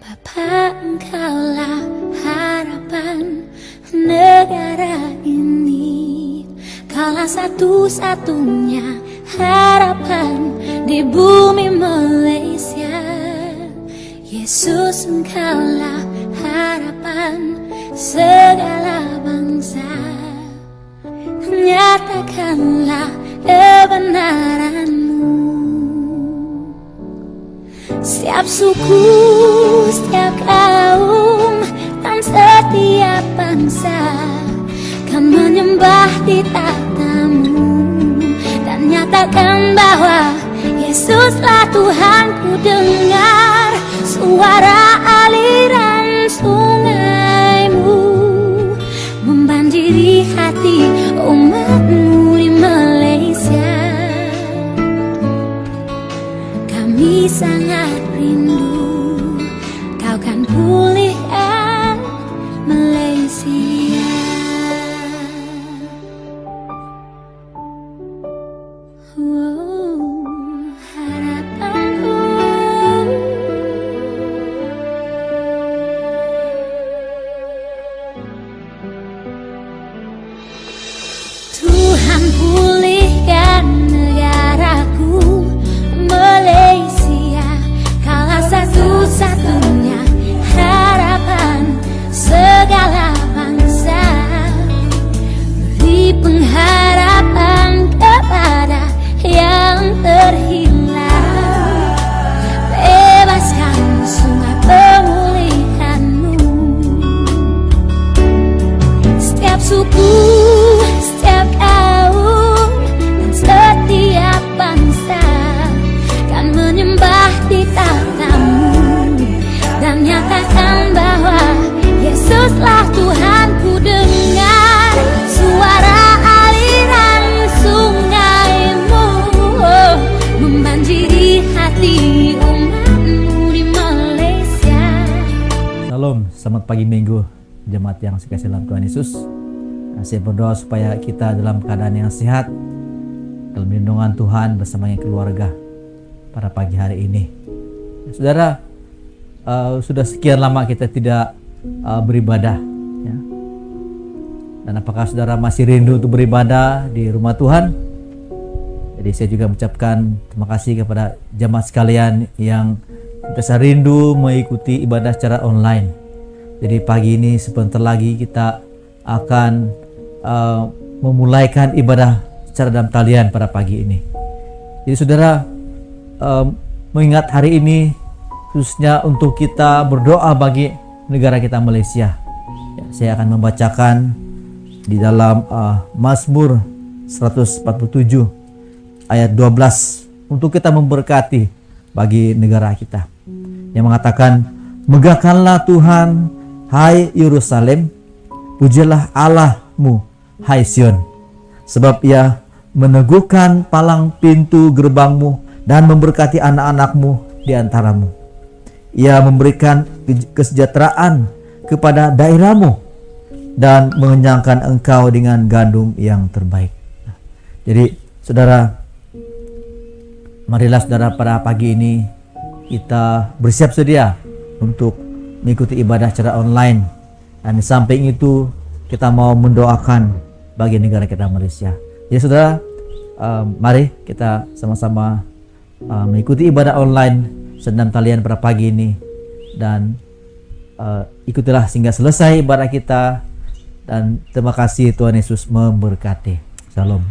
Bapa, Engkaulah harapan negara ini. Kaulah satu-satunya harapan di bumi Malaysia. Yesus, Engkaulah harapan segala bangsa. Nyatakanlah kebenaran-Mu. Setiap suku, setiap kaum, dan setiap bangsa kan menyembah di tahta-Mu dan nyatakan bahwa Yesuslah Tuhanku. Dengar suara aliran sungai-Mu membanjiri hati umat-Mu di Malaysia. Kami sangat rindu Kau kan pulihkan Malaysia. Harapanku. Tuhan, pulihkan negaraku Malaysia. Kaulah satu-satunya harapan segala bangsa. Beri pengharapan kepada yang terhilang. Bebaskan sungai pemulihan-Mu. Setiap suku, setiap kaum, dan setiap bangsa kan menyembah di tahta-Mu dan nyatakan bahwa Yesuslah Tuhanku. Dengar suara aliran sungai-Mu membanjiri hati umat-Mu di Malaysia. Shalom, selamat pagi Minggu jemaat yang dikasihi dalam Tuhan Yesus. Saya berdoa supaya kita dalam keadaan yang sehat, dalam lindungan Tuhan bersama keluarga pada pagi hari ini. Saudara, sudah sekian lama kita tidak beribadah, ya. Dan apakah saudara masih rindu untuk beribadah di rumah Tuhan? Jadi saya juga mengucapkan terima kasih kepada jemaat sekalian yang biasa rindu mengikuti ibadah secara online. Jadi pagi ini sebentar lagi kita akan memulaikan ibadah secara dalam talian pada pagi ini. Jadi saudara, mengingat hari ini khususnya untuk kita berdoa bagi negara kita Malaysia, ya, saya akan membacakan di dalam Mazmur 147 ayat 12 untuk kita memberkati bagi negara kita, yang mengatakan, megahkanlah Tuhan, hai Yerusalem, pujilah Allah-Mu, hai Sion, sebab Ia meneguhkan palang pintu gerbang-Mu dan memberkati anak-anak-Mu di antara-Mu. Ia memberikan kesejahteraan kepada daerah-Mu dan mengenyangkan engkau dengan gandum yang terbaik. Jadi saudara, marilah saudara pada pagi ini kita bersiap sedia untuk mengikuti ibadah secara online. Dan di samping itu kita mau mendoakan bagi negara kita Malaysia. Jadi saudara, mari kita sama-sama mengikuti ibadah online sedang talian pada pagi ini. Dan ikutilah sehingga selesai ibadah kita. Dan terima kasih, Tuhan Yesus memberkati. Shalom.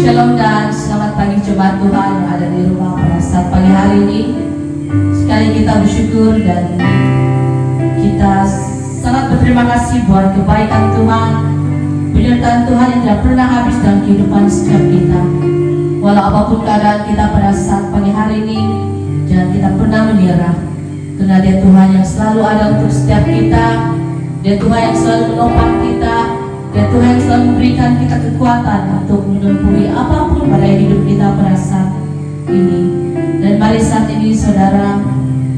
Shalom dan selamat pagi jemaat Tuhan yang ada di rumah pada saat pagi hari ini. Sekali kita bersyukur dan kita sangat berterima kasih buat kebaikan Tuhan, penyertaan Tuhan yang tidak pernah habis dalam kehidupan setiap kita. Walau apapun keadaan kita pada saat pagi hari ini, jangan kita pernah menyerah, karena Dia Tuhan yang selalu ada untuk setiap kita. Dia Tuhan yang selalu menopang kita. Dia Tuhan yang selalu memberikan kita kekuatan untuk menempuhi apapun pada hidup kita pada saat ini. Dan mari saat ini saudara,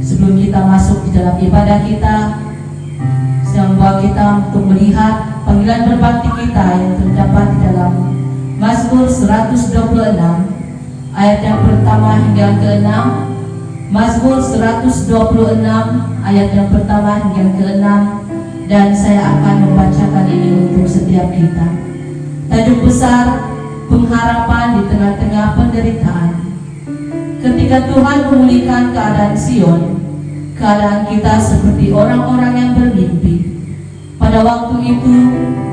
sebelum kita masuk di dalam ibadah kita, saya membawa kita untuk melihat panggilan berbakti kita yang terdapat di dalam Mazmur 126 ayat yang pertama hingga yang ke-6, Mazmur 126 ayat yang pertama hingga yang ke-6, dan saya akan membacakan ini untuk setiap kita. Tajuk besar, pengharapan di tengah-tengah penderitaan. Ketika Tuhan memulihkan keadaan Sion, keadaan kita seperti orang-orang yang bermimpi. Pada waktu itu,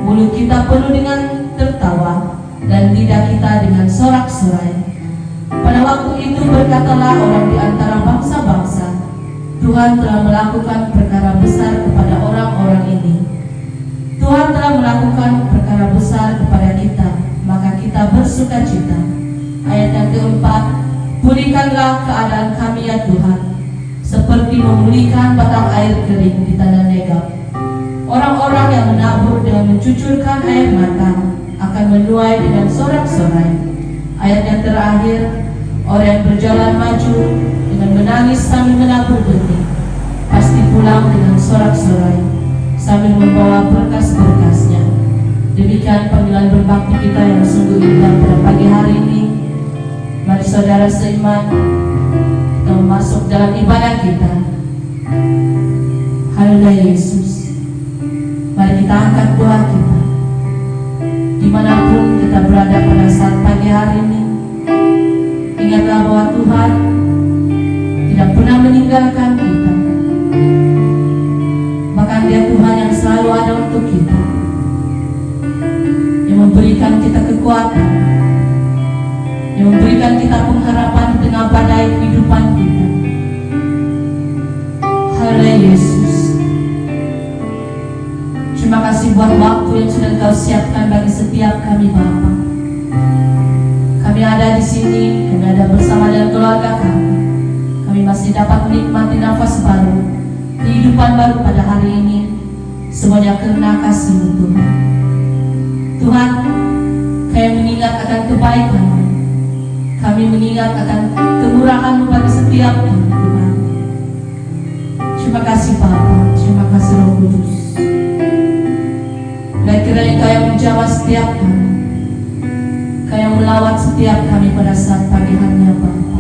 mulut kita penuh dengan tertawa dan lidah kita dengan sorak-sorai. Pada waktu itu berkatalah orang di antara bangsa-bangsa, Tuhan telah melakukan perkara besar kepada orang-orang ini. Tuhan telah melakukan perkara besar kepada kita, maka kita bersuka cita. Ayat yang keempat, pulihkanlah keadaan kami ya Tuhan, seperti memulihkan batang air kering di tanah Negab. Orang-orang yang menabur dengan mencucurkan air mata akan menuai dengan sorak-sorai. Ayat yang terakhir, orang yang berjalan maju dengan menangis sambil menabur benih, pasti pulang dengan sorak-sorai sambil membawa berkas-berkasnya. Demikian panggilan berbakti kita yang sungguh indah pada pagi hari ini. Mari saudara seiman, kita masuk dalam ibadah kita. Haleluya Yesus. Mari kita angkat doa kita dimanapun kita berada pada saat pagi hari ini. Ingatlah bahwa Tuhan tidak pernah meninggalkan kita. Bahkan Dia Tuhan yang selalu ada untuk kita, yang memberikan kita kekuatan, yang memberikan kita pengharapan di tengah badai kehidupan kita. Haleluya Yesus. Terima kasih buat waktu yang sudah Kau siapkan bagi setiap kami Bapa. Kami ada di sini, kami ada bersama dengan keluarga kami. Kami masih dapat menikmati nafas baru, kehidupan baru pada hari ini. Semuanya karena kasih Tuhan. Tuhan, Kami mengingat akan kebaikan-Mu. Kami mengingat akan kemurahan-Mu bagi setiap kami Tuhan. Terima kasih Bapa, terima kasih Roh Kudus. Dan kiranya Kau yang menjawab setiap kami, Kau yang melawat setiap kami pada saat pagi hari ya Bapa.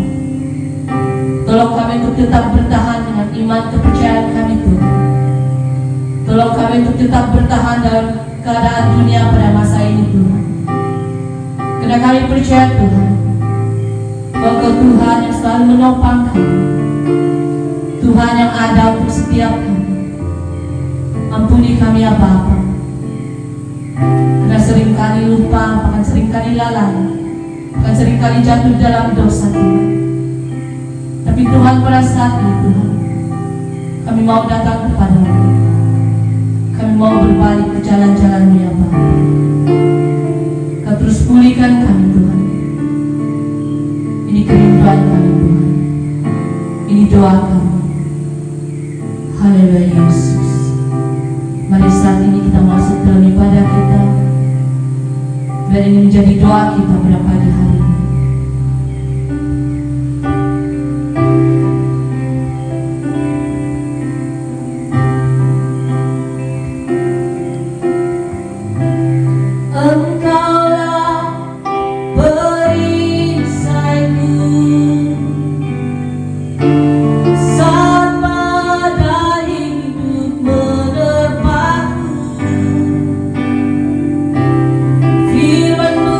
Tolong kami untuk tetap bertahan dengan iman kepercayaan kami Tuhan. Tolong kami untuk tetap bertahan dalam keadaan dunia pada masa ini Tuhan. Karena kami percaya Tuhan bahwa Kau Tuhan yang selalu menopang kami, Tuhan yang ada untuk setiap kami. Ampuni kami ya Bapa, karena seringkali lupa, bahkan seringkali lalai, bahkan seringkali jatuh dalam dosa Tuhan. Tapi Tuhan pada saat ini Tuhan, kami mau datang kepada-Mu. Kami mau berbalik ke jalan-jalan-Mu ya Bapa. Kau terus pulihkan kami Tuhan. Ini kerinduan kami Tuhan. Ini doa kami. Haleluya Yesus. Mari saat ini kita masuk dalam ibadah kita. Biar ini menjadi doa kita pada pagi hari ini. Firman-Mu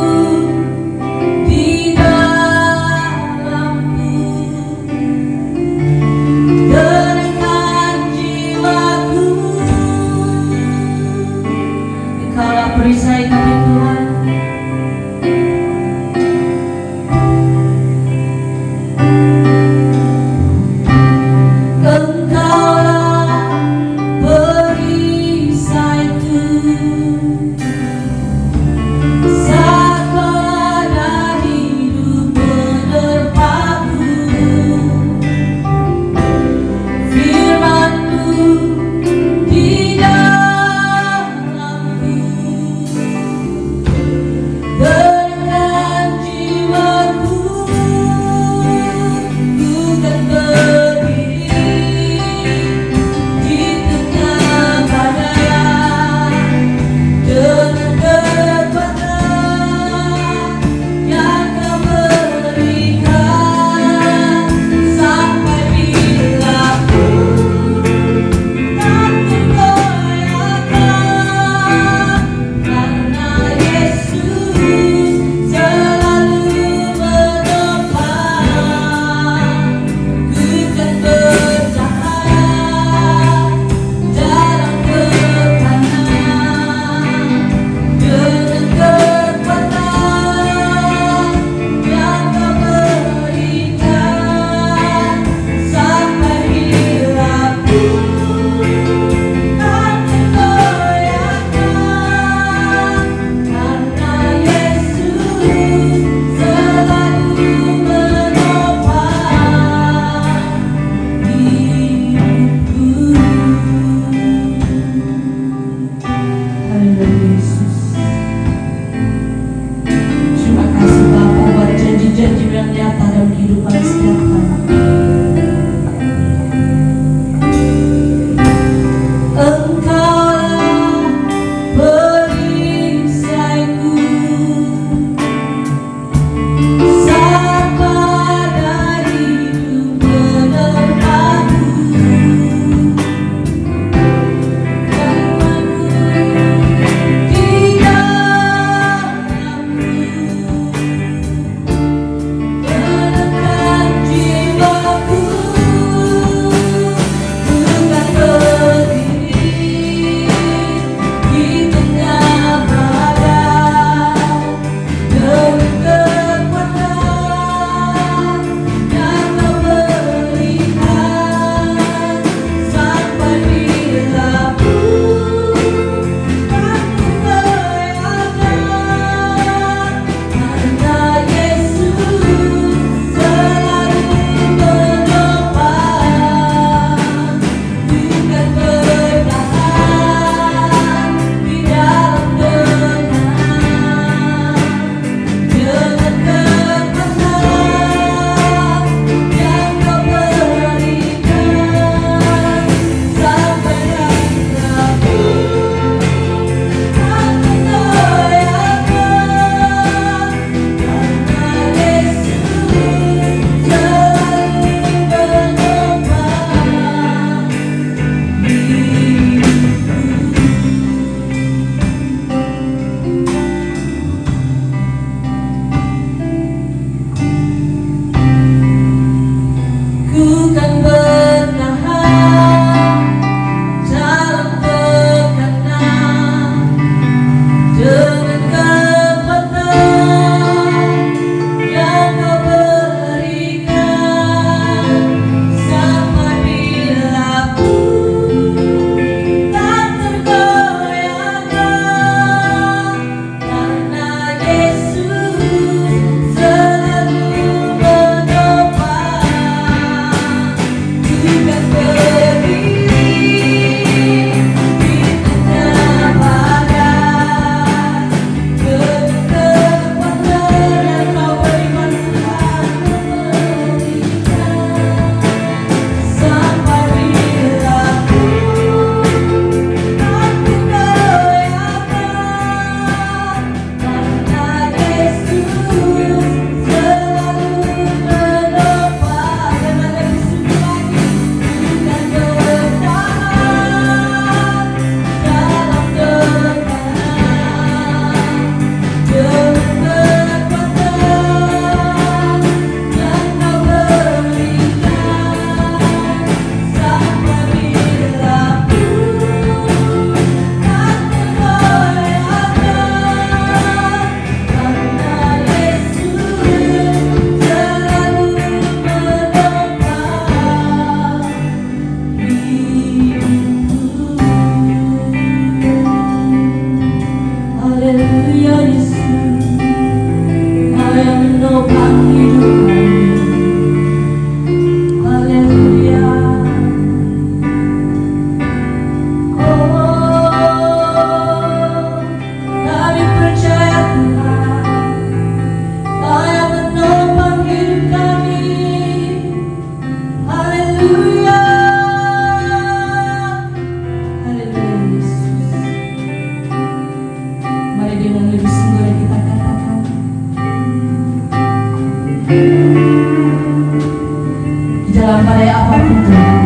Di dalam badai apapun Tuhan,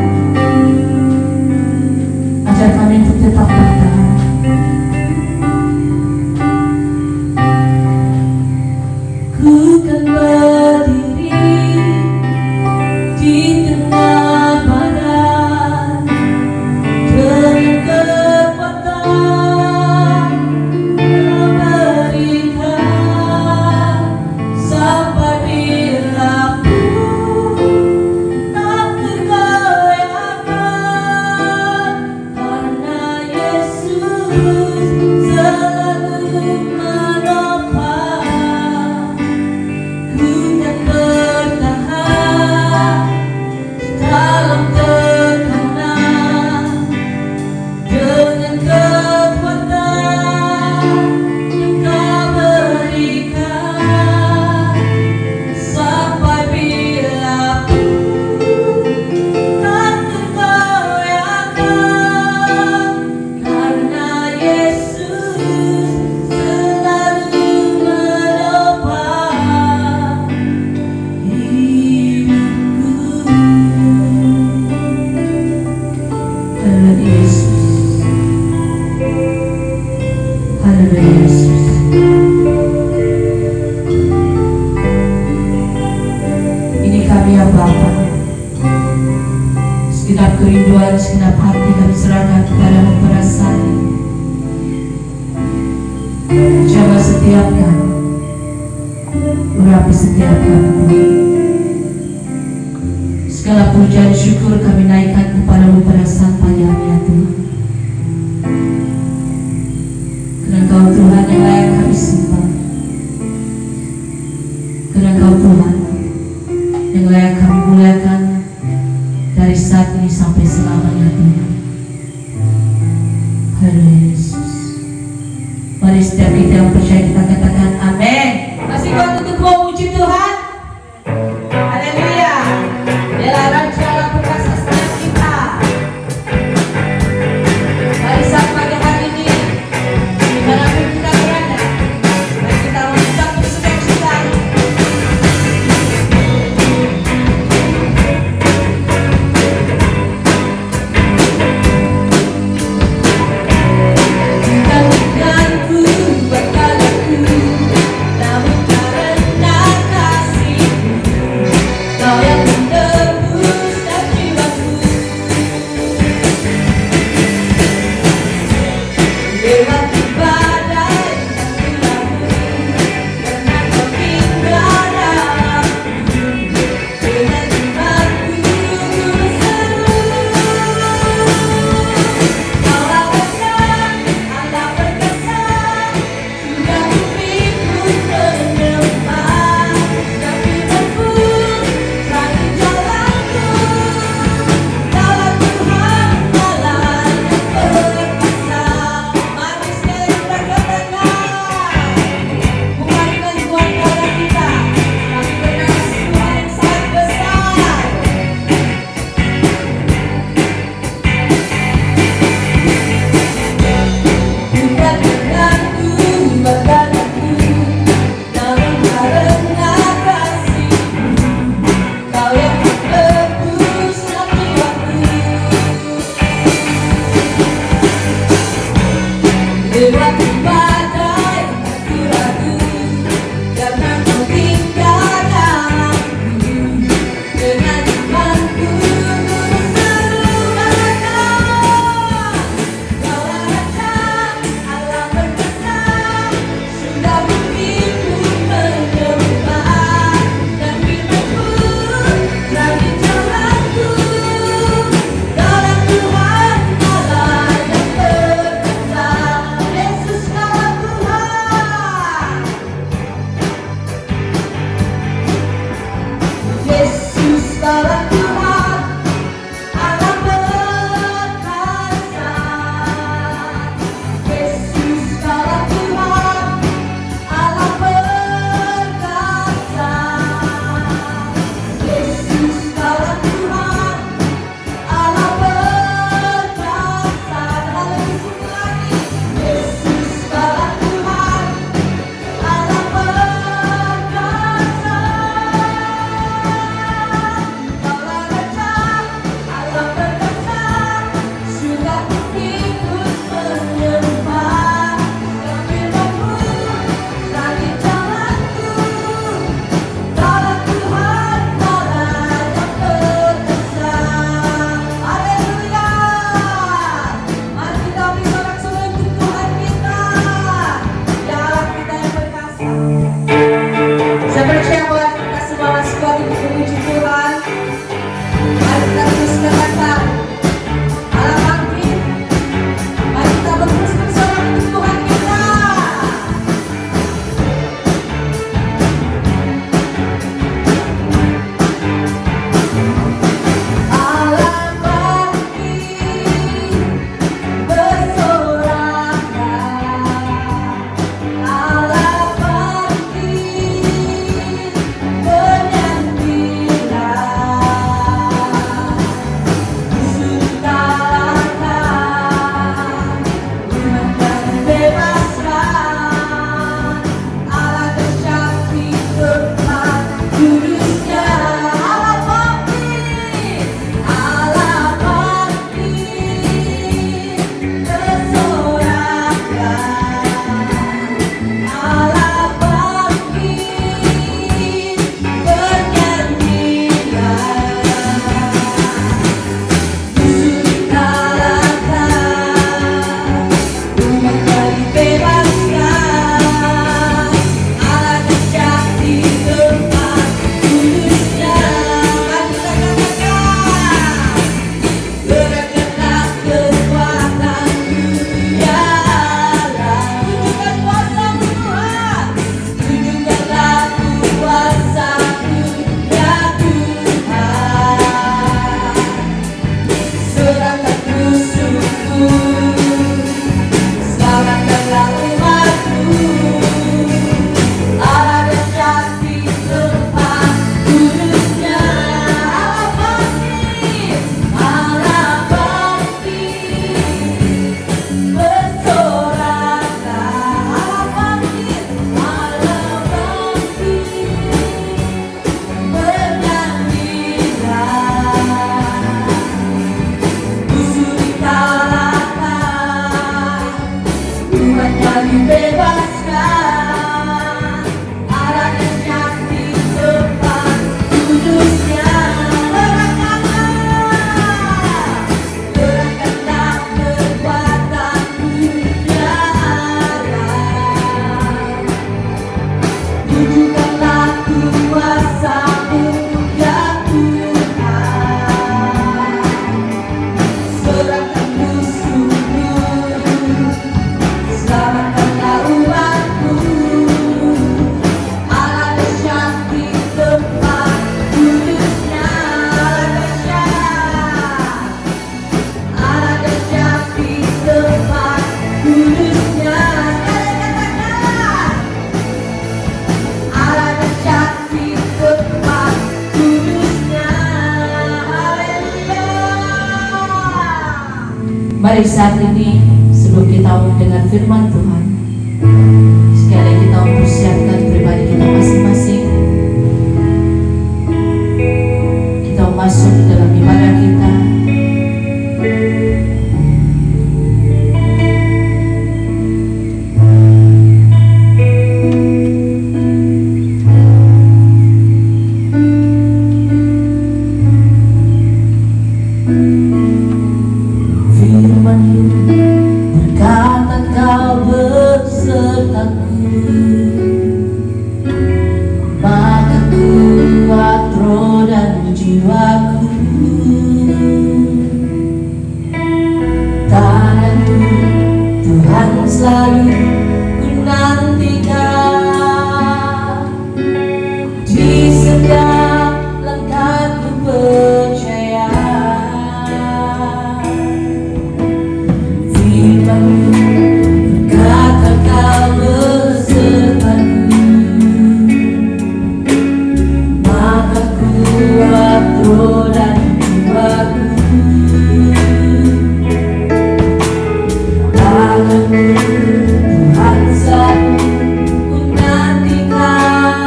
ajar kami untuk tetap bertahan. Ku kan berdiri di tengah badai dengan kekuatan yang berikan sampai bila pun tak tergoyahkan, karena Yesus selalu menopang. Ku kan bertahan dalam tekanan dengan kekuatan yang Kau berikan, sampai bila pun tak tergoyahkan, karena Yesus selalu menopang hidupku. Haleluya Yesus, haleluya Yesus. Ini kami ya Bapa, segenap kerinduan, segenap hati kami serahkan kepadamu pada saat ini. Jaga setiap kami, urapi setiap kami. Segala pujian syukur kami naikkan kepadamu pada saat pagi hari ya Tuhan. Karena Engkau Tuhan yang layak kami sembah, karena Engkau Tuhan yang layak kami muliakan dari saat ini sampai selamanya Tuhan. Haleluya Yesus. Mari setiap kita yang percaya kita katakan amin. Masih kuat untuk memuji Tuhan. Haleluya. Dialah Raja Allah perkasa setiap kita. Mari saat pagi hari ini, dimanapun kita berada, mari kita mengucap bersukacita. Bukan bukanku, bukan aku Mari saat ini sebelum kita mendengar firman Tuhan, sekali kita mempersiapkan pribadi kita masing-masing. Kita masuk dalam ibadah kita. Berkata kau besertaku, maka kuat roh dan jiwaku. Tanganmu Tuhan selalu ku nantikan, di setiap langkahku percaya. Berkata kau besertaku, maka kuat roh dan jiwaku. Tanganmu Tuhan selalu ku nantikan,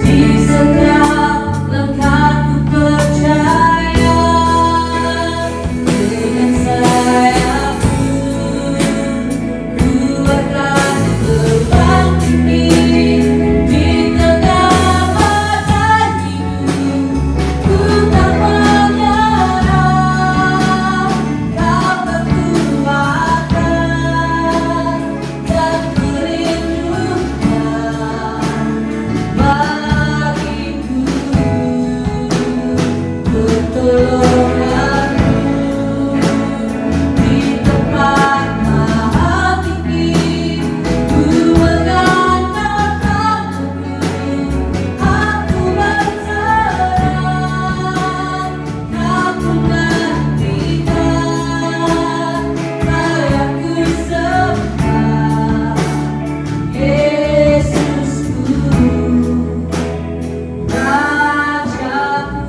di setiap langkahku percaya. Dengan sayapku ku akan terbang tinggi di tengah badai hidup. Ku tak menyerah, kau kekuatan dan perlindungan bagiku. Pertolonganmu di tempat maha tinggi, ku mengandalkan aku berserah. Kau nantikan, kayaku sembah, Yesusku, Rajaku.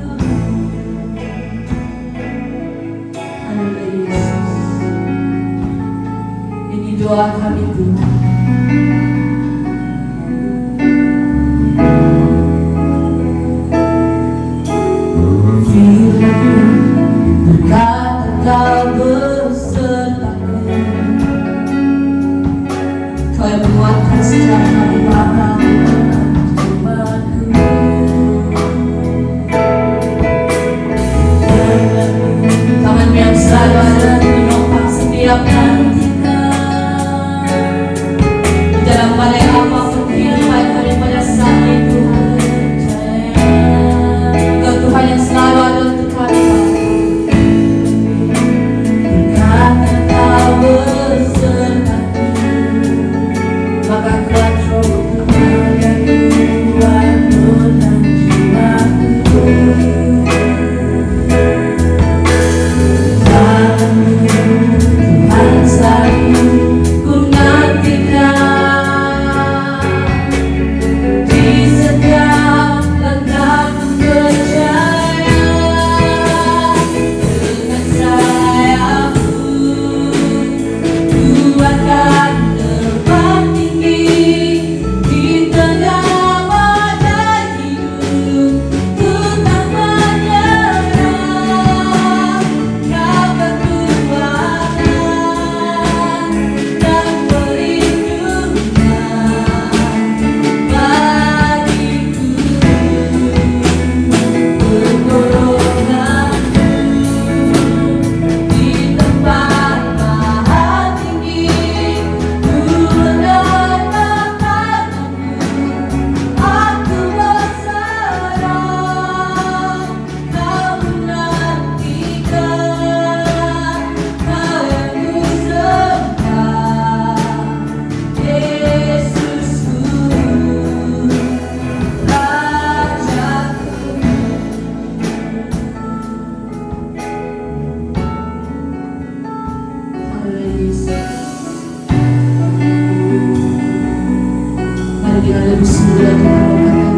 Haleluya Yesus. Ini doa kami Tuhan. Firman-Mu berkata kau besertaku, kau yang menguatkan setiap hari malam jiwaku. Tangan-Mu yang selalu ada menopang setiap nantikan di dalam badai apapun kehidupan kami pada saat itu. Engkau Tuhan yang selalu ada untuk kami. Berkata kau besertaku, maka kuat roh Tuhan dan kuat roh dan jiwaku. Tuhan selalu ku nantikan, di setiap langkahku percaya. Dengan sayapku ku akan terbang tinggi di tengah badai hidup. Ku tak menyerah, kau kekuatan dan perlindungan bagiku. Pertolonganmu di tempat maha tinggi, ku mengandalkanmu, aku berserah. Kau menantikan, kau yang ku sembah, Yesusku, Rajaku. Haleluya Yesus. Mari dengan lebih sungguh lagi kita berkata,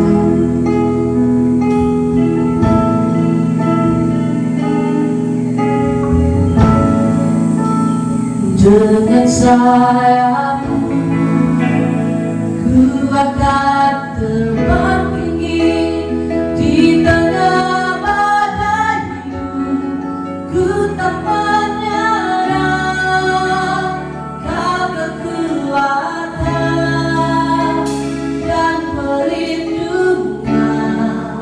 Dengan sayapmu ku akan terbang tinggi di tengah badai hidup. Ku tak menyerah, kau kekuatan dan perlindungan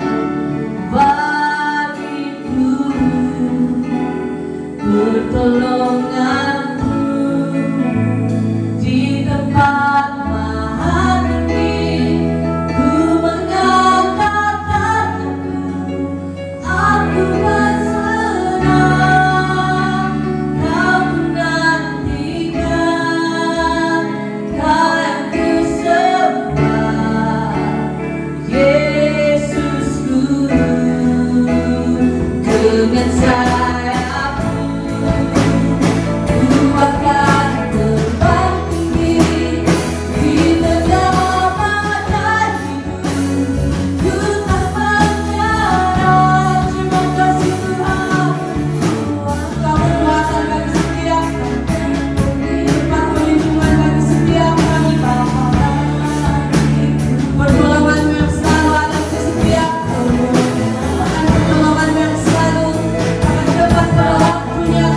bagiku, pertolonganmu di tempat maha tinggi. Ku mengangkat tanganku, aku berserah, kau menantikan, kau yang ku sembah, Yesusku. Dengan sayapmu ku akan terbang tinggi di tengah badai hidup. Ku tak menyerah. Terima kasih Tuhan, Kau kekuatan bagi setiap kami, tempat perlindungan bagi setiap kami Bapa. Pertolongan yang selalu ada di setiap kami, pertolongan yang selalu akan dapat pada waktunya.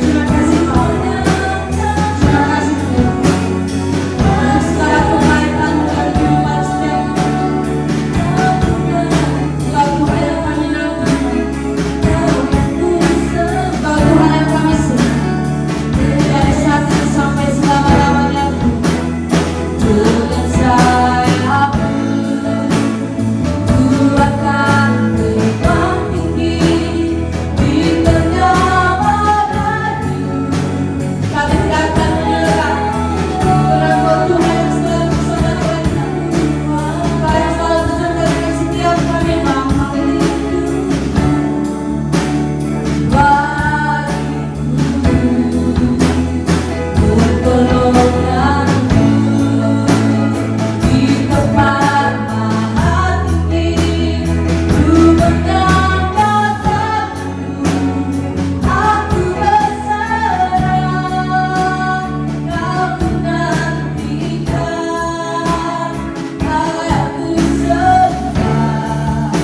Terima kasih Tuhan, terima kasih Tuhan. Segala kebaikan dan kehidupan setiap kami, Engkau Tuhan yang kami nanti, Engkau Tuhan yang kami sembah dari saat ini sampai selama-lamanya. Dengan sayapmu ku akan terbang tinggi di tengah badai hidup. Kami tidak akan menyerah, karena Kau Tuhan yang selalu bersama dengan kami. Kau yang selalu bersama dengan setiap kami Bapa. Bagiku pertolonganmu di tempat maha tinggi. Ku mengangkat tanganku, aku berserah, kau menantikan, kau yang ku sembah,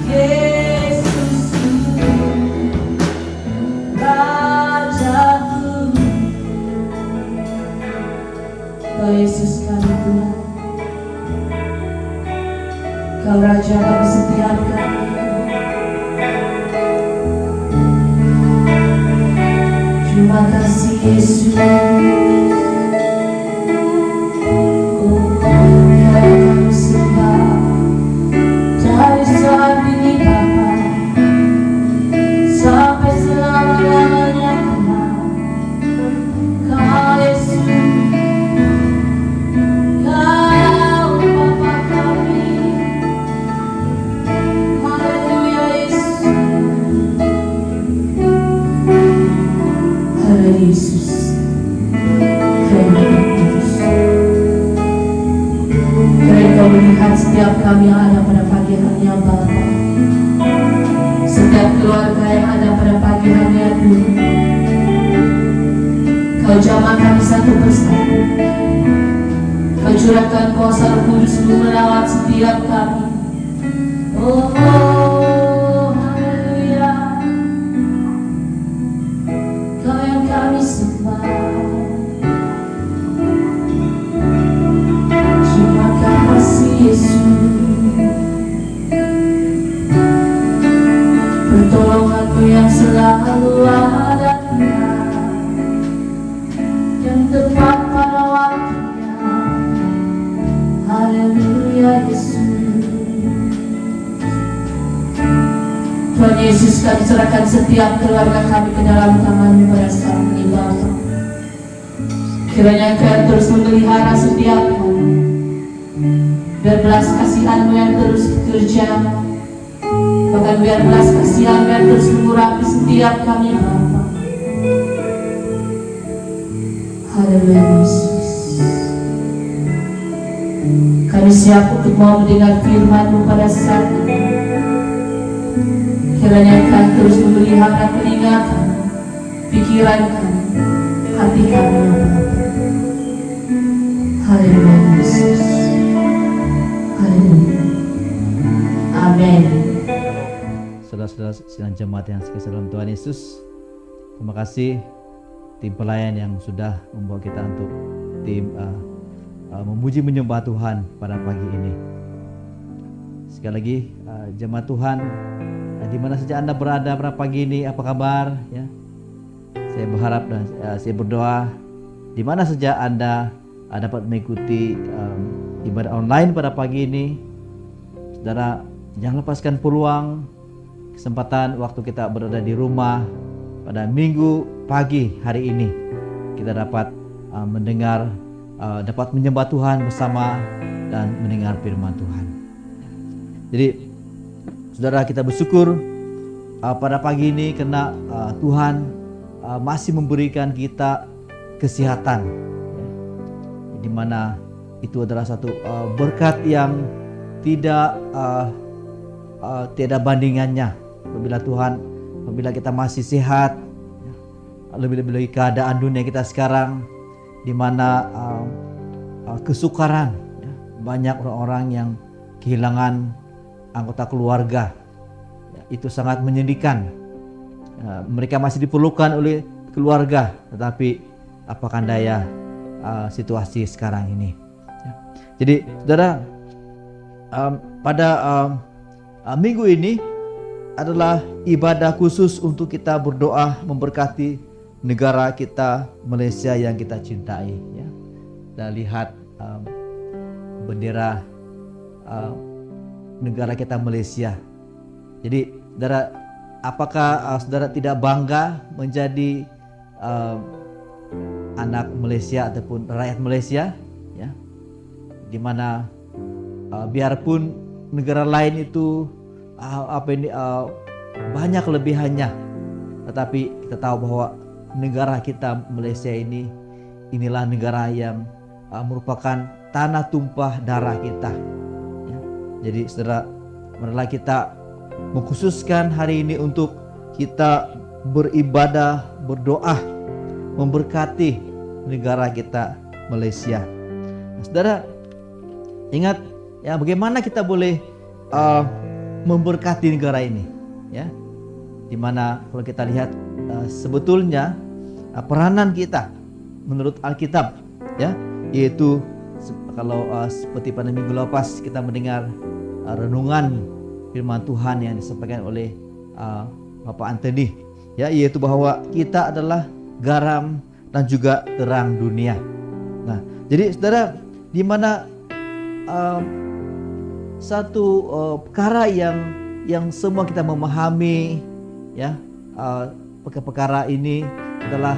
Yesusku, Rajaku. Kau Yesus kami Tuhan, Kau Raja bagi setiap kami. Terima kasih Yesus. Oh, Kau yang kami sembah dari saat ini Bapa sampai selama-lamanya kelak. Kau Yesus, Kau Bapa kami. Haleluya Yesus. Haleluya Yesus. Terima kasih. Biar Kau melihat setiap kami yang ada pada pagi hari yang Bapa, setiap keluarga yang ada pada pagi hari yang Tuhan. Kau jamah kami satu persatu. Kau curahkan kuasa Roh Kudus untuk merawat setiap kami. Oh, haleluya. Kau yang kami sembah. Terima kasih Yesus. Pertolongan-Mu yang selalu ada yang tepat pada waktunya. Haleluya Yesus. Tuhan Yesus, kami serahkan setiap keluarga kami ke dalam tangan-Mu pada saat ini Bapa. Kiranya Kau terus memelihara setiap kami, biar belas kasihan-Mu yang terus bekerja, bahkan biar belas kasihan yang terus mengurapi setiap kami Bapa. Haleluya Yesus. Kami siap untuk mau mendengar firman-Mu pada saat ini. Kiranya Kau terus memelihara telinga kami, pikiran kami, hati kami ya Bapa. Haleluya Yesus. Haleluya. Amin. Saudara-saudara sidang jemaat yang dikasihi dalam Tuhan Yesus, terima kasih tim pelayan yang sudah membawa kita untuk tim memuji menyembah Tuhan pada pagi ini. Sekali lagi jemaat Tuhan, di mana saja Anda berada pada pagi ini, apa kabar? Ya, saya berharap dan saya berdoa di mana saja Anda dapat mengikuti ibadah online pada pagi ini. Saudara, jangan lepaskan peluang, kesempatan waktu kita berada di rumah pada minggu pagi hari ini. Kita dapat mendengar, dapat menyembah Tuhan bersama dan mendengar firman Tuhan. Jadi saudara, kita bersyukur pada pagi ini karena Tuhan masih memberikan kita kesehatan, di mana itu adalah satu berkat yang tiada bandingannya. Apabila kita masih sehat, lebih-lebih lagi keadaan dunia kita sekarang, di mana kesukaran, banyak orang-orang yang kehilangan anggota keluarga, itu sangat menyedihkan. Mereka masih diperlukan oleh keluarga, tetapi apakah daya situasi sekarang ini. Jadi saudara, pada minggu ini adalah ibadah khusus untuk kita berdoa memberkati negara kita, Malaysia yang kita cintai. Ya. Kita lihat bendera negara kita Malaysia. Jadi saudara, apakah saudara tidak bangga menjadi anak Malaysia ataupun rakyat Malaysia? Ya, dimana biarpun negara lain itu banyak kelebihannya, tetapi kita tahu bahwa negara kita Malaysia inilah negara yang merupakan tanah tumpah darah kita. Ya. Jadi saudara, marilah kita mengkhususkan hari ini untuk kita beribadah, berdoa, memberkati negara kita Malaysia. Nah, saudara, ingat ya, bagaimana kita boleh memberkati negara ini, ya, dimana kalau kita lihat sebetulnya peranan kita menurut Alkitab, ya, yaitu kalau seperti pada minggu lepas kita mendengar renungan firman Tuhan yang disampaikan oleh Bapak Anthony, ya, yaitu bahwa kita adalah garam dan juga terang dunia. Nah, jadi saudara, di mana satu perkara yang semua kita memahami, ya, perkara ini adalah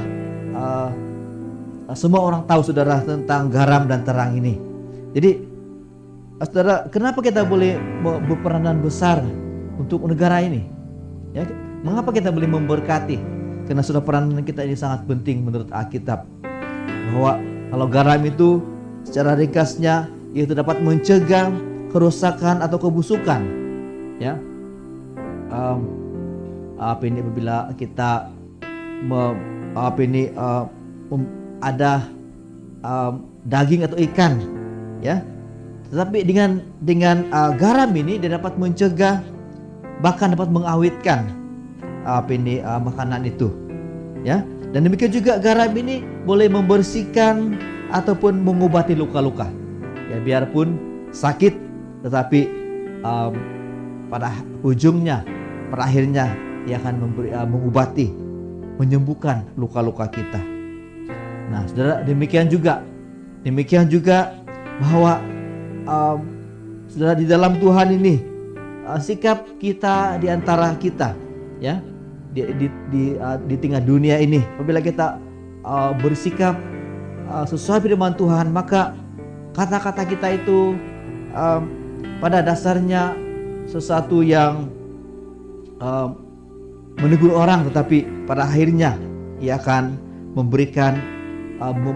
semua orang tahu saudara tentang garam dan terang ini. Jadi saudara, kenapa kita boleh berperanan besar untuk negara ini? Ya, mengapa kita boleh memberkati? Karena sudah peranan kita ini sangat penting menurut Alkitab. Bahwa kalau garam itu secara ringkasnya itu dapat mencegah kerusakan atau kebusukan. Ya, ini apabila kita ada daging atau ikan, ya. Tetapi dengan garam ini dia dapat mencegah, bahkan dapat mengawetkan makanan itu, ya. Dan demikian juga garam ini boleh membersihkan ataupun mengobati luka-luka. Ya, biarpun sakit, tetapi pada ujungnya, pada akhirnya ia akan mengobati, menyembuhkan luka-luka kita. Nah, saudara, demikian juga bahwa saudara, di dalam Tuhan ini sikap kita di antara kita, ya, di tengah dunia ini, apabila kita bersikap sesuai firman Tuhan, maka kata-kata kita itu pada dasarnya sesuatu yang menegur orang, tetapi pada akhirnya ia akan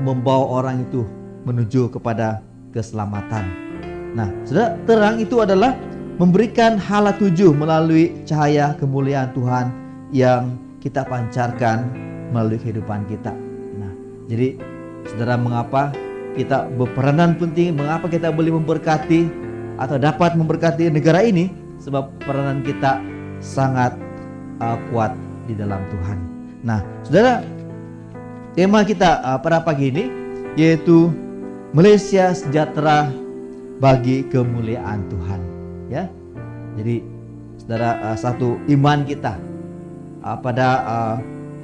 membawa orang itu menuju kepada keselamatan. Nah, saudara, terang itu adalah memberikan hala tujuh melalui cahaya kemuliaan Tuhan yang kita pancarkan melalui kehidupan kita. Nah, jadi saudara, mengapa kita berperanan penting, mengapa kita boleh memberkati atau dapat memberkati negara ini? Sebab peranan kita sangat kuat di dalam Tuhan. Nah, saudara, tema kita pada pagi ini yaitu Malaysia sejahtera bagi kemuliaan Tuhan. Ya, jadi saudara, satu iman kita pada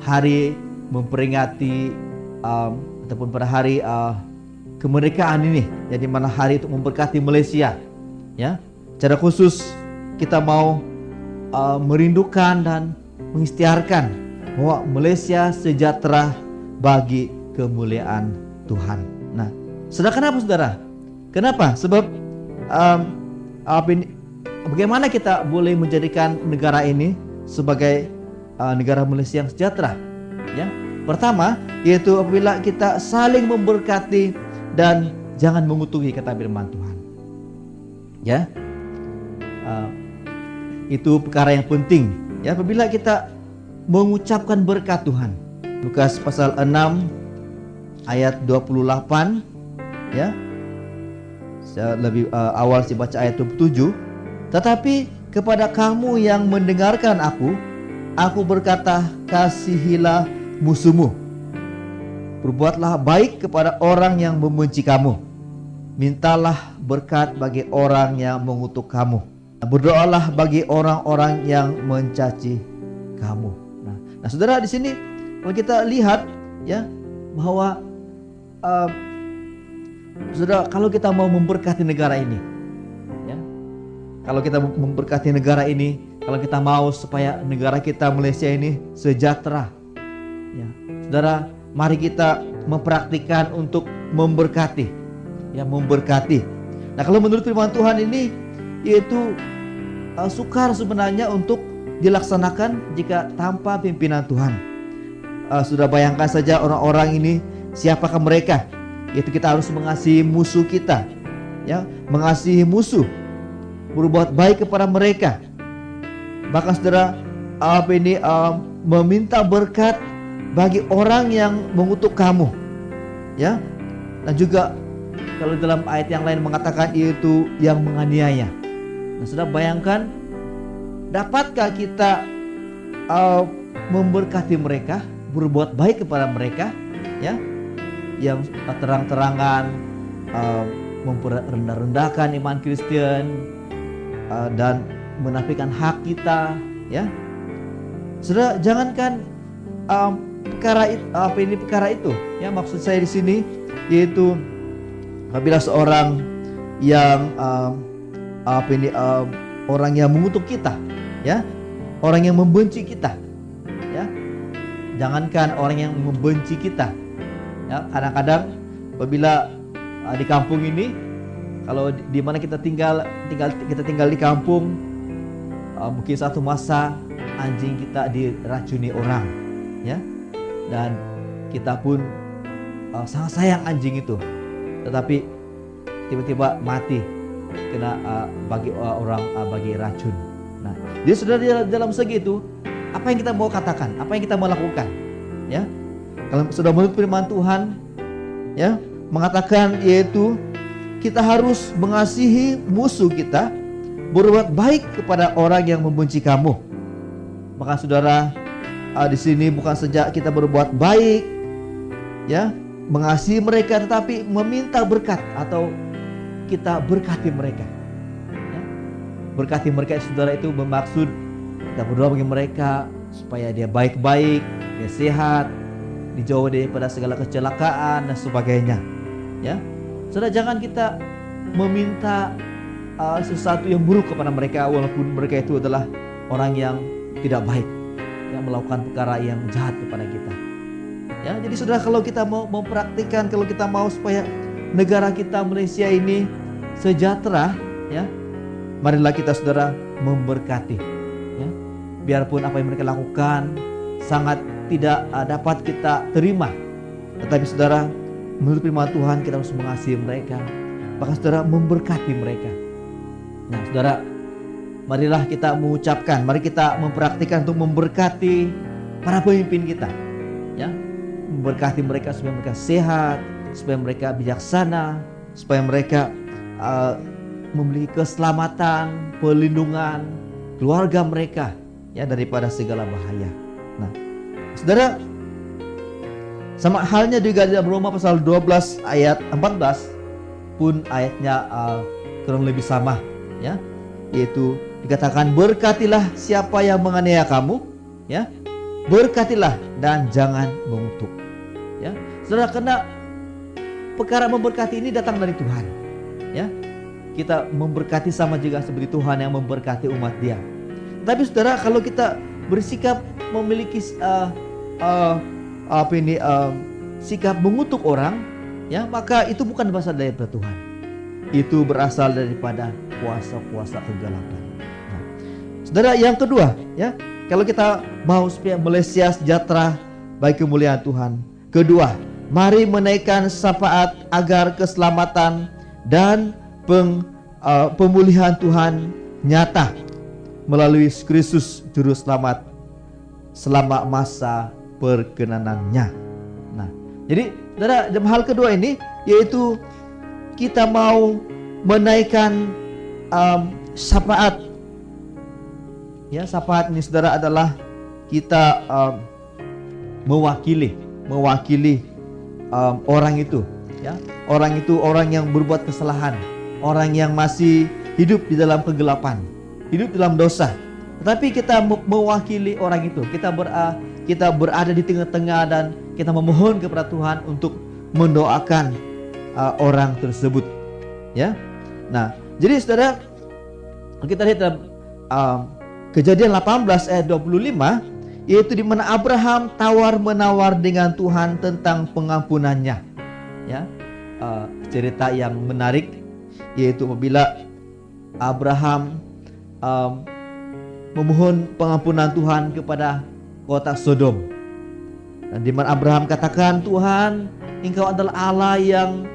hari memperingati ataupun pada hari kemerdekaan ini, jadi mana hari untuk memberkati Malaysia. Ya, secara khusus kita mau merindukan dan mengisytiharkan bahwa Malaysia sejahtera bagi kemuliaan Tuhan. Nah, saudara, kenapa saudara? Kenapa? Sebab bagaimana kita boleh menjadikan negara ini sebagai negara Malaysia yang sejahtera? Ya, pertama yaitu apabila kita saling memberkati dan jangan mengutuki, kata firman Tuhan. Ya, itu perkara yang penting. Ya, apabila kita mengucapkan berkat Tuhan. Lukas pasal 6 ayat 28. Ya, saya lebih awal saya baca ayat 27. Tetapi kepada kamu yang mendengarkan aku berkata, kasihilah musuhmu, berbuatlah baik kepada orang yang membenci kamu, mintalah berkat bagi orang yang mengutuk kamu, berdoalah bagi orang-orang yang mencaci kamu. Nah, saudara, di sini kalau kita lihat ya bahwa saudara, kalau kita mau memberkati negara ini, ya, kalau kita memberkati negara ini, kalau kita mau supaya negara kita Malaysia ini sejahtera, ya, saudara, mari kita mempraktikkan untuk memberkati, ya, memberkati. Nah, kalau menurut firman Tuhan ini yaitu sukar sebenarnya untuk dilaksanakan jika tanpa pimpinan Tuhan. Sudah bayangkan saja orang-orang ini, siapakah mereka? Yaitu kita harus mengasihi musuh kita, ya, mengasihi musuh, berbuat baik kepada mereka. Bahkan saudara, meminta berkat bagi orang yang mengutuk kamu, ya. Dan juga kalau dalam ayat yang lain mengatakan yaitu yang menganiaya. Nah, sudah bayangkan, dapatkah kita memberkati mereka, berbuat baik kepada mereka, ya, yang terang-terangan memrendah-rendahkan iman Kristen dan menafikan hak kita, ya. Saudara, jangankan perkara itu, ya, maksud saya di sini yaitu apabila seorang yang orang yang mengutuk kita, ya, orang yang membenci kita, ya, jangankan orang yang membenci kita, ya, kadang-kadang apabila di kampung ini, kalau di mana kita tinggal di kampung, mungkin satu masa anjing kita diracuni orang, ya, dan kita pun sangat sayang anjing itu, tetapi tiba-tiba mati kena bagi orang bagi racun. Nah, jadi sudah dalam segi itu, apa yang kita mau katakan, apa yang kita mau lakukan, ya? Kalau sudah menurut firman Tuhan, ya, mengatakan yaitu kita harus mengasihi musuh kita, berbuat baik kepada orang yang membenci kamu. Maka saudara, di sini bukan saja kita berbuat baik, ya, mengasihi mereka, tetapi meminta berkat atau kita berkati mereka, ya. Berkati mereka, saudara, itu bermaksud kita berdoa bagi mereka supaya dia baik-baik, dia sehat, dijauh daripada segala kecelakaan dan sebagainya, ya. Saudara, jangan kita meminta sesuatu yang buruk kepada mereka walaupun mereka itu adalah orang yang tidak baik, yang melakukan perkara yang jahat kepada kita, ya. Jadi saudara, kalau kita mau mempraktikkan, kalau kita mau supaya negara kita Malaysia ini sejahtera, ya, marilah kita, saudara, memberkati, ya. Biarpun apa yang mereka lakukan sangat tidak dapat kita terima, tetapi saudara, menurut firman Tuhan kita harus mengasihi mereka, bahkan saudara memberkati mereka. Nah, saudara, marilah kita mengucapkan, mari kita mempraktikkan untuk memberkati para pemimpin kita, ya, memberkati mereka supaya mereka sehat, supaya mereka bijaksana, supaya mereka memiliki keselamatan, perlindungan keluarga mereka ya daripada segala bahaya. Nah, saudara, sama halnya juga di dalam Roma pasal 12 ayat 14 pun ayatnya kurang lebih sama ya, yaitu dikatakan berkatilah siapa yang menganiaya kamu ya, berkatilah dan jangan mengutuk ya. Saudara, karena perkara memberkati ini datang dari Tuhan ya. Kita memberkati sama juga seperti Tuhan yang memberkati umat Dia. Tapi saudara, kalau kita bersikap memiliki sikap mengutuk orang ya, maka itu bukan berasal dari Tuhan. Itu berasal daripada kuasa-kuasa kegelapan. Nah, saudara, yang kedua ya, kalau kita mau supaya Malaysia sejahtera bagi kemuliaan Tuhan, kedua, mari menaikkan syafaat agar keselamatan dan pemulihan Tuhan nyata melalui Kristus Juru Selamat selama masa perkenanannya. Nah, jadi saudara, dalam hal kedua ini yaitu kita mau menaikkan syafaat. Ya, syafaat ini saudara adalah kita mewakili orang itu. Ya, orang itu orang yang berbuat kesalahan, orang yang masih hidup di dalam kegelapan, hidup dalam dosa. Tetapi kita mewakili orang itu. Kita berada di tengah-tengah dan kita memohon kepada Tuhan untuk mendoakan orang tersebut. Ya. Nah, jadi saudara, kita lihat dalam Kejadian 18 ayat 25, yaitu di mana Abraham tawar-menawar dengan Tuhan tentang pengampunannya. Ya. Cerita yang menarik yaitu apabila Abraham memohon pengampunan Tuhan kepada kota Sodom. Dan di mana Abraham katakan, Tuhan, Engkau adalah Allah yang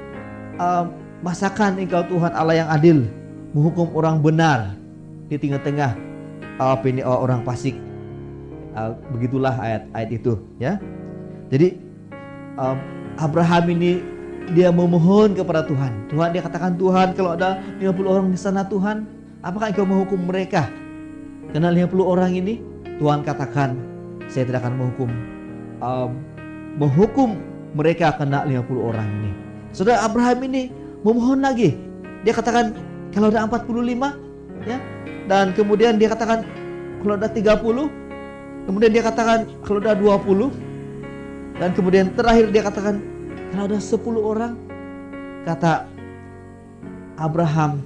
masakan Engkau Tuhan Allah yang adil, menghukum orang benar di tengah-tengah orang fasik. Begitulah ayat itu ya. Jadi Abraham ini dia memohon kepada Tuhan. Dia katakan, Tuhan, kalau ada 50 orang di sana Tuhan, apakah Engkau menghukum mereka? Karena 50 orang ini, Tuhan katakan, saya tidak akan menghukum mereka karena 50 orang ini. Saudara, Abraham ini memohon lagi. Dia katakan, kalau ada 45 ya, dan kemudian dia katakan kalau ada 30, kemudian dia katakan kalau ada 20, dan kemudian terakhir dia katakan kalau ada 10 orang. Kata Abraham,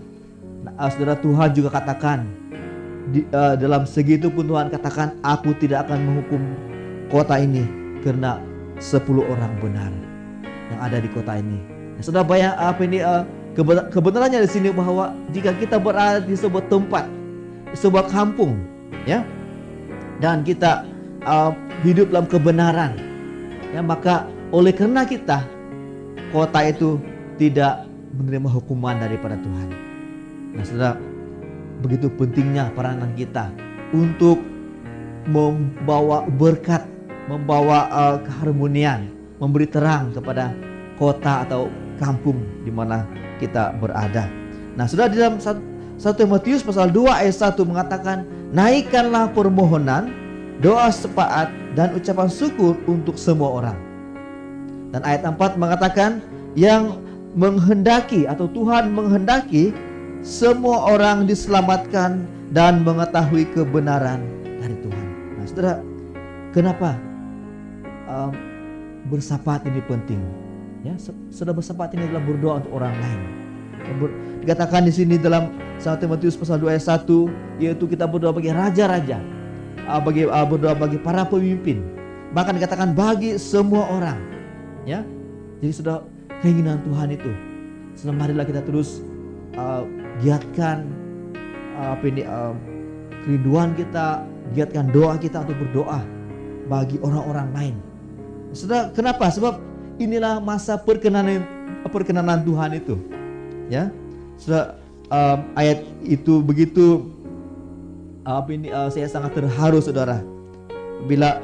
saudara, Tuhan juga katakan dalam segitu pun Tuhan katakan, aku tidak akan menghukum kota ini karena 10 orang benar yang ada di kota ini. Saudara, bayang apa ini kebenarannya di sini, bahwa jika kita berada di sebuah tempat, di sebuah kampung ya, dan kita hidup dalam kebenaran ya, maka oleh karena kita, kota itu tidak menerima hukuman daripada Tuhan. Nah saudara, begitu pentingnya peranan kita untuk membawa berkat, membawa keharmonian, memberi terang kepada kota atau kampung di mana kita berada. Nah saudara, di dalam 1 Timotius pasal 2 ayat 1 mengatakan, naikkanlah permohonan, doa syafaat dan ucapan syukur untuk semua orang. Dan ayat 4 mengatakan, yang menghendaki atau Tuhan menghendaki semua orang diselamatkan dan mengetahui kebenaran dari Tuhan. Nah saudara, kenapa bersyafaat ini penting? Ya, saudara, bersyafaat ini adalah berdoa untuk orang lain. Dikatakan di sini dalam 1 Timotius pasal 2 ayat 1, yaitu kita berdoa bagi raja-raja, berdoa bagi para pemimpin, bahkan dikatakan bagi semua orang. Ya, jadi sudah keinginan Tuhan itu. Marilah kita terus giatkan kerinduan kita, giatkan doa kita untuk berdoa bagi orang-orang lain. Sudah, kenapa? Sebab inilah masa perkenanan Tuhan itu. Ya, sudah ayat itu begitu saya sangat terharu saudara, bila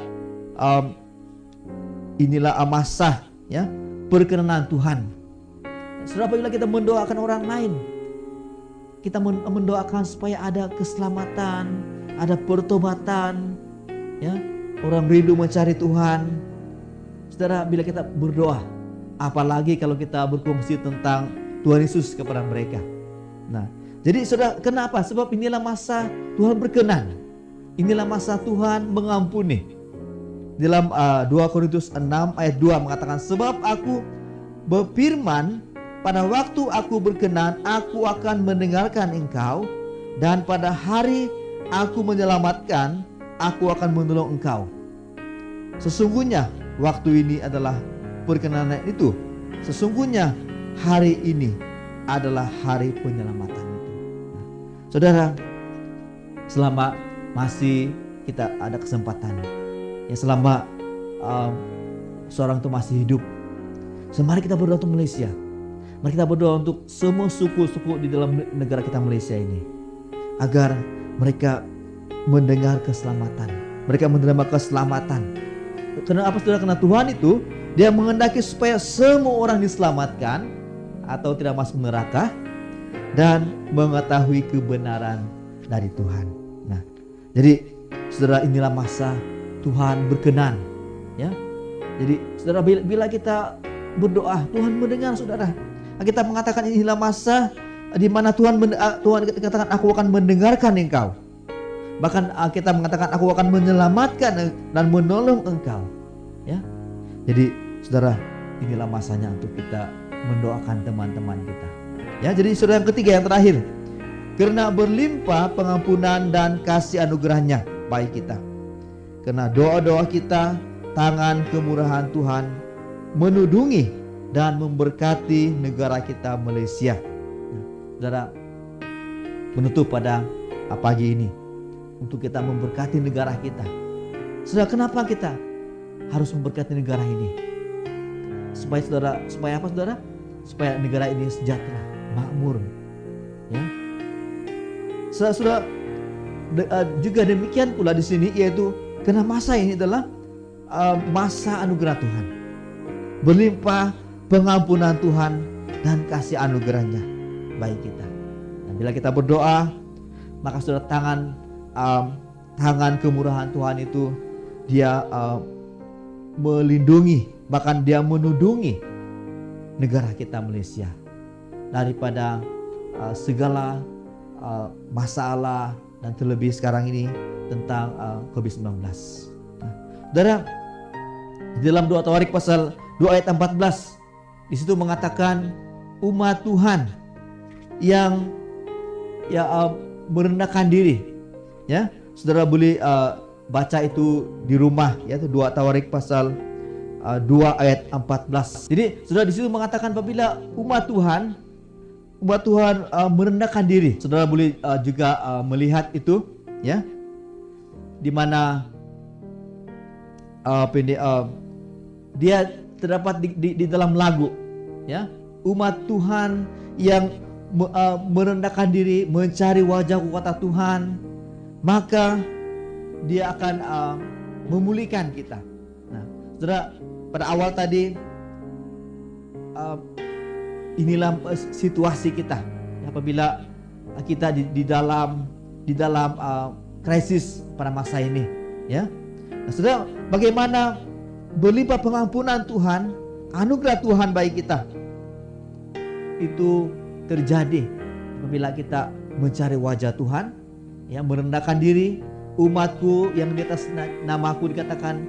inilah masa ya perkenanan Tuhan. Saudara, apabila kita mendoakan orang lain, kita mendoakan supaya ada keselamatan, ada pertobatan, ya, orang rindu mencari Tuhan. Saudara, bila kita berdoa, apalagi kalau kita berkongsi tentang Tuhan Yesus kepada mereka. Nah, jadi saudara, kenapa? Sebab inilah masa Tuhan berkenan. Inilah masa Tuhan mengampuni. Dalam 2 Korintus 6 ayat 2 mengatakan, sebab aku berfirman, pada waktu aku berkenan, aku akan mendengarkan engkau, dan pada hari aku menyelamatkan, aku akan menolong engkau. Sesungguhnya waktu ini adalah perkenanan itu. Sesungguhnya hari ini adalah hari penyelamatan itu. Nah, saudara, selama masih kita ada kesempatan, ya, selama seorang itu masih hidup, mari kita berdoa untuk Malaysia. Mari kita berdoa untuk semua suku-suku di dalam negara kita Malaysia ini, agar mereka mendengar keselamatan, mereka menerima keselamatan. Karena apa, saudara? Karena Tuhan itu Dia menghendaki supaya semua orang diselamatkan atau tidak masuk neraka dan mengetahui kebenaran dari Tuhan. Nah, jadi saudara, inilah masa Tuhan berkenan, ya. Jadi saudara, bila kita berdoa, Tuhan mendengar, saudara. Kita mengatakan inilah masa di mana Tuhan katakan, aku akan mendengarkan engkau. Bahkan kita mengatakan, aku akan menyelamatkan dan menolong engkau, ya. Jadi saudara, inilah masanya untuk kita mendoakan teman-teman kita, ya. Jadi saudara, yang ketiga, yang terakhir, karena berlimpah pengampunan dan kasih anugerahnya bagi kita. Karena doa-doa kita, tangan kemurahan Tuhan menudungi dan memberkati negara kita Malaysia. Saudara, menutup pada pagi ini untuk kita memberkati negara kita. Saudara, kenapa kita harus memberkati negara ini? Supaya apa, saudara? Supaya negara ini sejahtera, makmur, ya. Saudara, juga demikian pula di sini, yaitu karena masa ini adalah masa anugerah Tuhan, berlimpah pengampunan Tuhan dan kasih anugerahnya bagi kita. Dan bila kita berdoa, maka saudara, tangan kemurahan Tuhan itu Dia melindungi, bahkan Dia menudungi negara kita Malaysia daripada segala masalah, dan terlebih sekarang ini tentang COVID-19. Nah, saudara, di dalam 2 Tawarik pasal 2 ayat 14, di situ mengatakan umat Tuhan yang merendahkan diri, ya. Saudara boleh baca itu di rumah, ya, 2 Tawarik pasal 2 ayat 14. Jadi saudara, di situ mengatakan apabila umat Tuhan merendahkan diri. Saudara boleh juga melihat itu, ya, di mana dia terdapat di dalam lagu, ya. Umat Tuhan yang merendahkan diri, mencari wajah kata Tuhan, maka Dia akan memulihkan kita. Nah, saudara, pada awal tadi inilah situasi kita, apabila kita di dalam krisis pada masa ini, ya. Nah, saudara, bagaimana berlimpah pengampunan Tuhan, anugerah Tuhan bagi kita itu terjadi apabila kita mencari wajah Tuhan, ya, merendahkan diri. Umatku yang di atas namaku dikatakan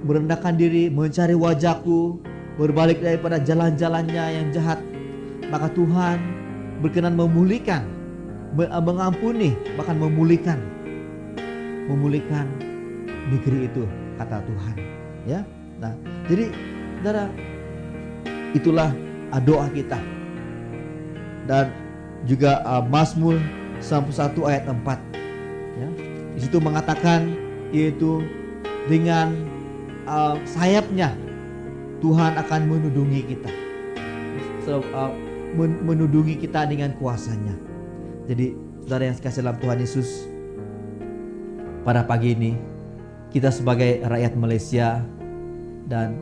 merendahkan diri, mencari wajahku, berbalik daripada jalan-jalannya yang jahat, maka Tuhan berkenan memulihkan, mengampuni, bahkan memulihkan negeri itu, kata Tuhan, ya. Nah, jadi saudara, itulah doa kita. Dan juga Mazmur 91 ayat 4, ya. Di situ mengatakan, yaitu dengan sayapnya Tuhan akan menudungi kita, menudungi kita dengan kuasanya. Jadi saudara yang kasih dalam Tuhan Yesus, pada pagi ini kita sebagai rakyat Malaysia Dan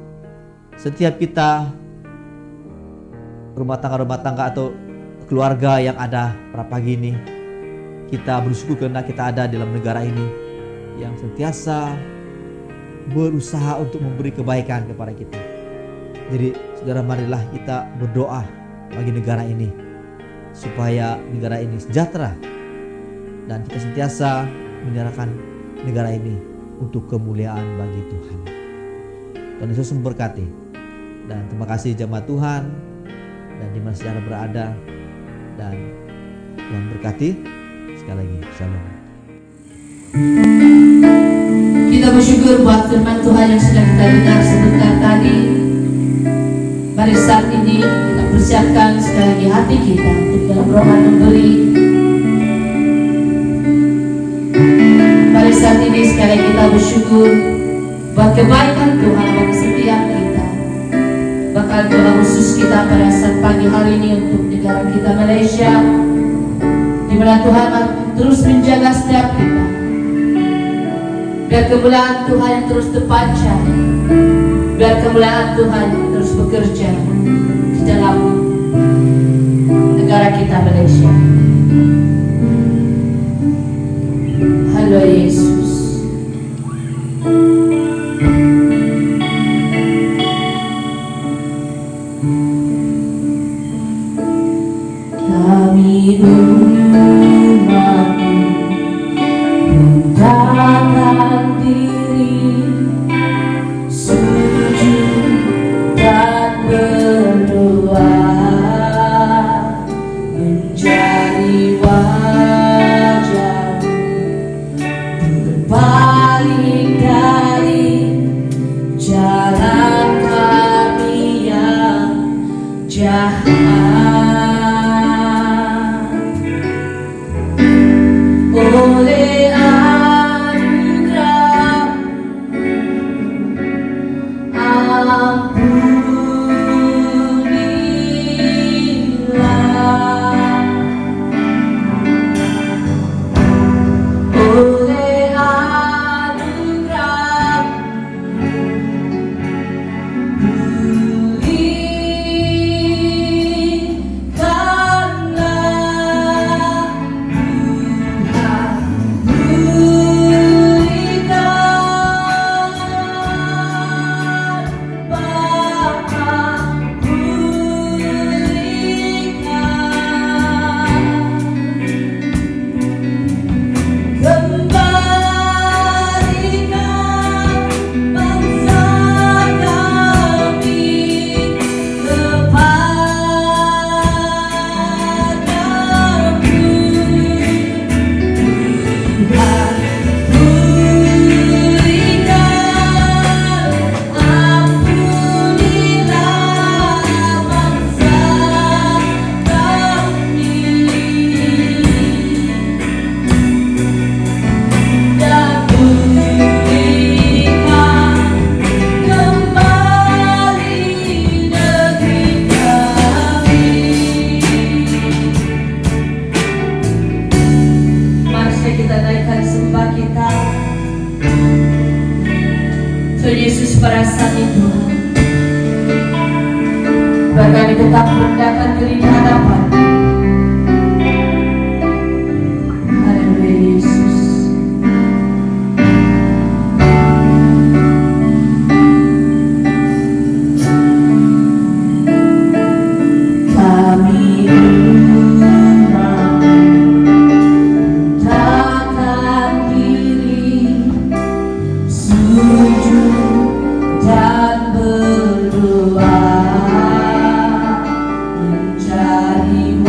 setiap kita rumah tangga atau keluarga yang ada pada pagi ini, kita bersyukur karena kita ada dalam negara ini yang sentiasa berusaha untuk memberi kebaikan kepada kita. Jadi saudara, marilah kita berdoa bagi negara ini supaya negara ini sejahtera dan kita sentiasa menyerahkan negara ini untuk kemuliaan bagi Tuhan. Tuhan Yesus memberkati. Dan terima kasih jemaat Tuhan dan di mana saudara berada, dan Tuhan berkati. Sekali lagi, shalom. Kita bersyukur buat firman Tuhan yang sudah kita dengar sebentar tadi. Mari saat ini kita persiapkan sekali lagi hati kita untuk dalam rohani memberi. Mari saat ini sekali lagi kita bersyukur buat kebaikan Tuhan bagi setiap kita. Bahkan doa khusus kita pada saat pagi hari ini untuk negara kita Malaysia, di mana Tuhan terus menjaga setiap kita. Biar kemuliaan Tuhan yang terus terpancar, biar kemuliaan Tuhan yang terus bekerja di dalam negara kita Malaysia. Halo Yesus. Kami umat-Mu mendekatkan diri, sujud dan berdoa, mencari wajah-Mu, berbalik dari jalan kami yang jahat. Oleh anugerah ampunilah, oleh anugerah Tuhan Yesus pada saat itu, biar kami tetap merendahkan diri di hadapan. Haleluya Yesus. Kami mendekatkan diri, sujud dan berdoa, mencari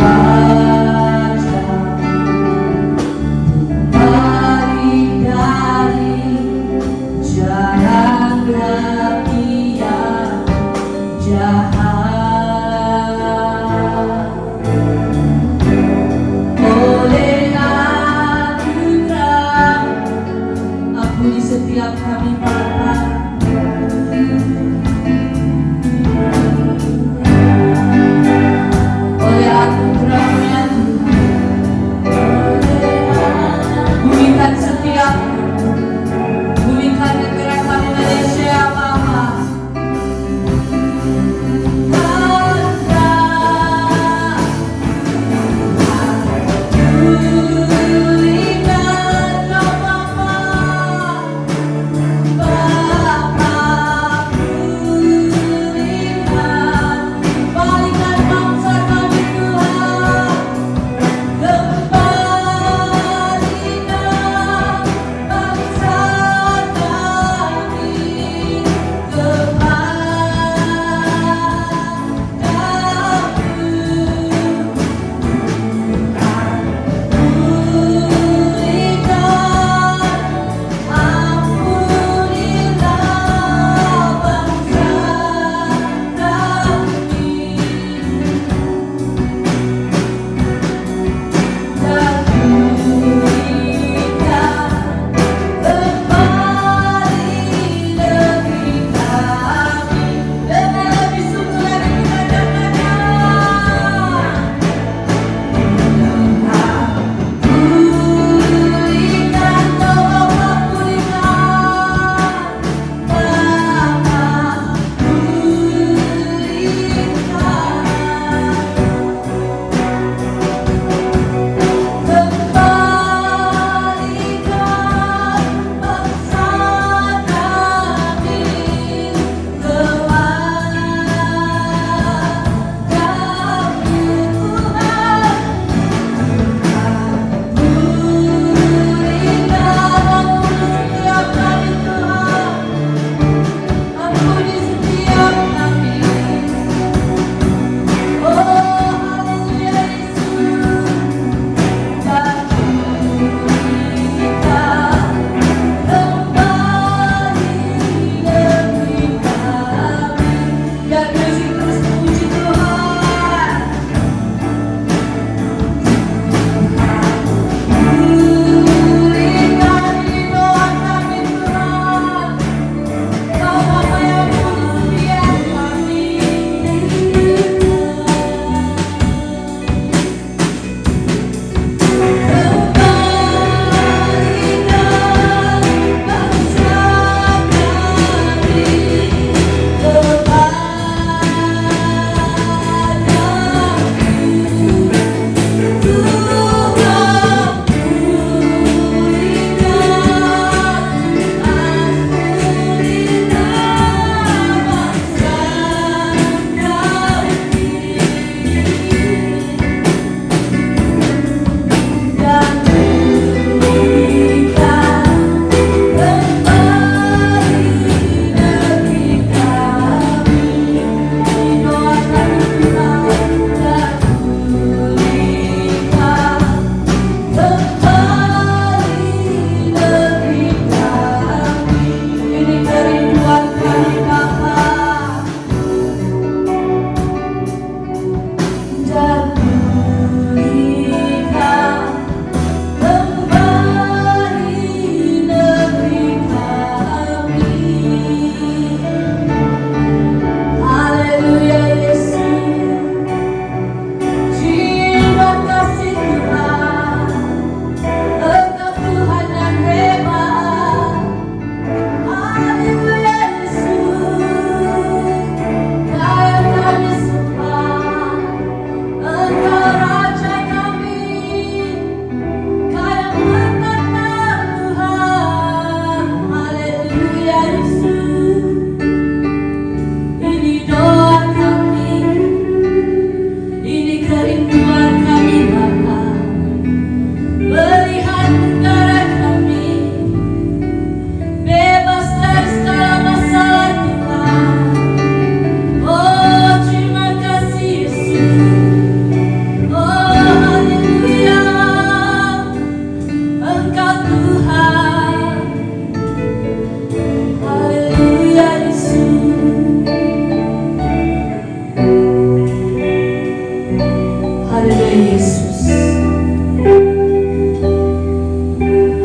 Haleluya Yesus.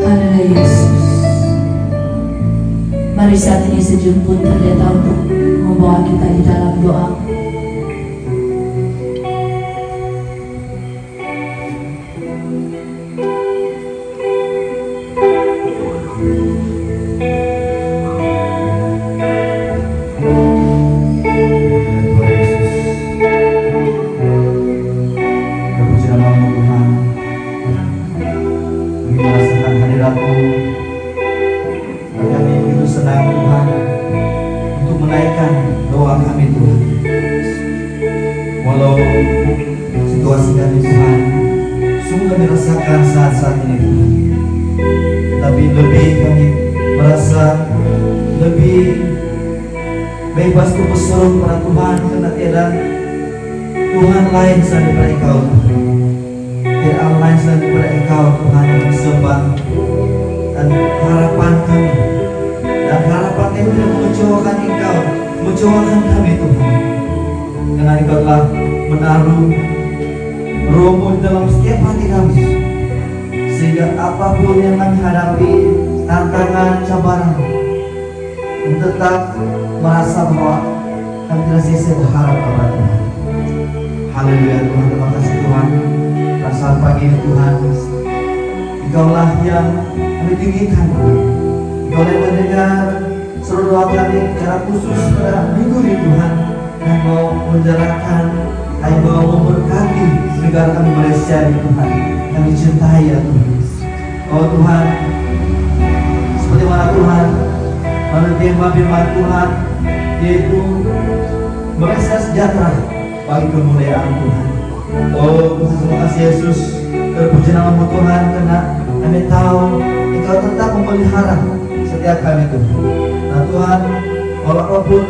Haleluya Yesus. Mari saat ini sejenak pun terleta untuk membawa kita di dalam doa. Terpuji namamu Tuhan. Kami merasakan hadirat-Mu. Kami begitu senang Tuhan untuk menaikkan doa kami Tuhan. Walau situasi kami Tuhan sungguh kami rasakan saat-saat ini Tuhan, tapi lebih kami merasa lebih bebas untuk berseru kepada Tuhan, karena tiada Tuhan lain selain daripada Engkau Tuhan. Tiada Allah lain selain daripada Engkau Tuhan yang disembah. Dan harapan kami tidak mengecewakan Engkau, mengecewakan kami Tuhan, karena Engkau telah menaruh Roh-Mu di dalam setiap hati kami, sehingga apapun yang kami hadapi, tantangan, cabaran, kami tetap merasa bahwa kami tidak sia-sia berharap kepada Tuhan. Haleluya Tuhan, terima kasih Tuhan. Perasaan pagi ini Tuhan, Engkaulah yang kami tinggikan Tuhan. Engkau yang mendengar seluruh doa kami secara khusus pada minggu ini Tuhan, yang mau menjalankan, yang mau memberkati negara kami Malaysia ini Tuhan. Kami cintai ya Tuhan. Oh Tuhan, seperti mana Tuhan menurut firman Tuhan, yaitu Malaysia sejahtera bagi kemuliaan Tuhan. Oh Tuhan, terima kasih Yesus. Terpuji namamu Tuhan, karena kami tahu Engkau tetap memelihara setiap kami Tuhan. Nah Tuhan, walaupun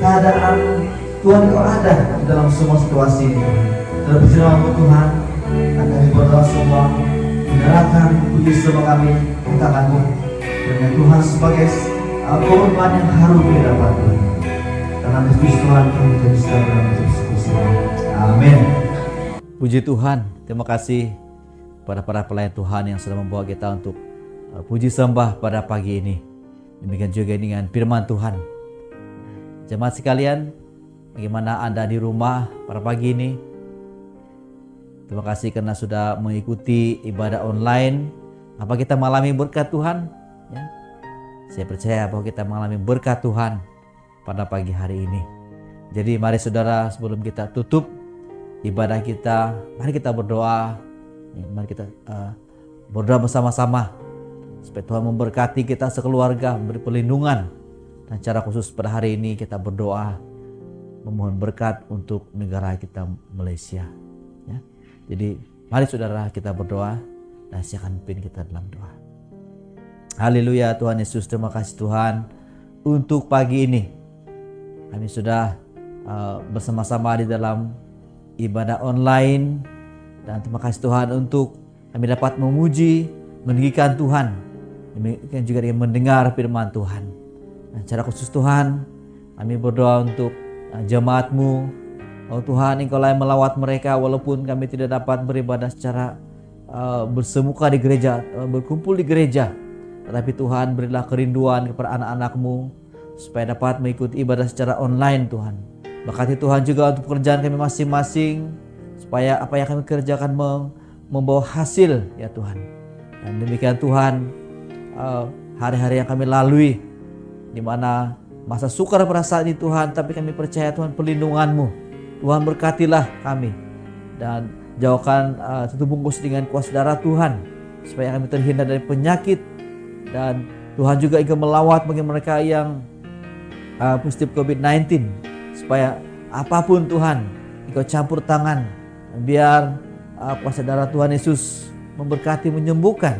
keadaan Tuhan Engkau ada di dalam semua situasi ini Tuhan. Terpuji namamu Tuhan, dan kami berdoa semua menyerahkan puji semua kami ke tangan-Mu, dengan Tuhan sebagai korban yang harum di hadapan Tuhan. Karena Kristus Tuhan kami teruskan dalam Yesus. Amin. Puji Tuhan, terima kasih kepada para pelayan Tuhan yang sudah membawa kita untuk puji sembah pada pagi ini. Demikian juga dengan firman Tuhan. Jemaat sekalian, bagaimana Anda di rumah pada pagi ini? Terima kasih karena sudah mengikuti ibadah online. Apa kita mengalami berkat Tuhan? Ya. Saya percaya bahwa kita mengalami berkat Tuhan pada pagi hari ini. Jadi mari saudara, sebelum kita tutup ibadah kita, mari kita berdoa. Mari kita berdoa bersama-sama supaya Tuhan memberkati kita sekeluarga, memberi perlindungan. Dan secara khusus pada hari ini kita berdoa memohon berkat untuk negara kita Malaysia. Ya. Jadi mari saudara kita berdoa dan saya akan pimpin kita dalam doa. Haleluya Tuhan Yesus, terima kasih Tuhan untuk pagi ini. Kami sudah bersama-sama di dalam ibadah online. Dan terima kasih Tuhan untuk kami dapat memuji, meninggikan Tuhan. Demikian juga dengan mendengar firman Tuhan. Dan secara khusus Tuhan, kami berdoa untuk jemaat-Mu. Oh Tuhan, Engkau yang melawat mereka walaupun kami tidak dapat beribadah secara bersemuka di gereja, berkumpul di gereja. Tetapi Tuhan, berilah kerinduan kepada anak-anak-Mu supaya dapat mengikuti ibadah secara online Tuhan. Berkati Tuhan juga untuk pekerjaan kami masing-masing, supaya apa yang kami kerjakan membawa hasil ya Tuhan. Dan demikian Tuhan, hari-hari yang kami lalui, di mana masa sukar pada saat ini Tuhan, tapi kami percaya Tuhan perlindungan-Mu. Tuhan berkatilah kami dan jauhkan tutup bungkus dengan kuasa darah Tuhan, supaya kami terhindar dari penyakit. Dan Tuhan juga ingin melawat bagi mereka yang positif COVID-19, supaya apapun Tuhan Engkau campur tangan, biar kuasa darah Tuhan Yesus memberkati, menyembuhkan,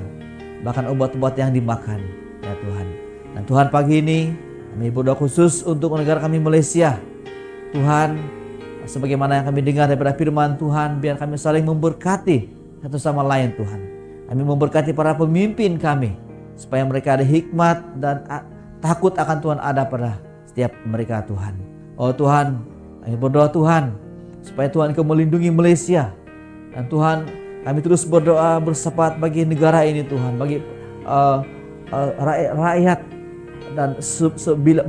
bahkan obat-obat yang dimakan ya Tuhan. Dan Tuhan, pagi ini kami berdoa khusus untuk negara kami Malaysia. Tuhan, sebagaimana yang kami dengar daripada firman Tuhan, biar kami saling memberkati satu sama lain Tuhan. Kami memberkati para pemimpin kami, supaya mereka ada hikmat dan takut akan Tuhan ada pada setiap mereka Tuhan. Oh Tuhan, kami berdoa Tuhan, supaya Tuhan Engkau melindungi Malaysia Dan Tuhan, kami terus berdoa bersepat bagi negara ini Tuhan, bagi rakyat dan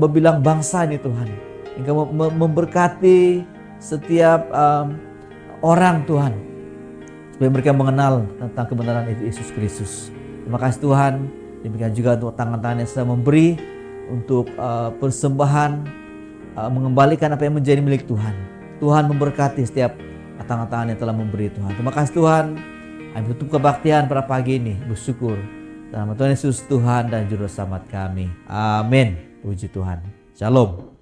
berbilang bangsa ini Tuhan. Engkau memberkati setiap orang Tuhan, supaya mereka mengenal tentang kebenaran Yesus Kristus. Terima kasih Tuhan. Demikian juga untuk tangan-tangan yang sedang memberi untuk persembahan, mengembalikan apa yang menjadi milik Tuhan. Tuhan memberkati setiap tangan-tangan yang telah memberi Tuhan. Terima kasih Tuhan. Kami tutup kebaktian pada pagi ini bersyukur dalam nama Tuhan Yesus Tuhan dan Juru Selamat kami. Amin. Puji Tuhan. Shalom.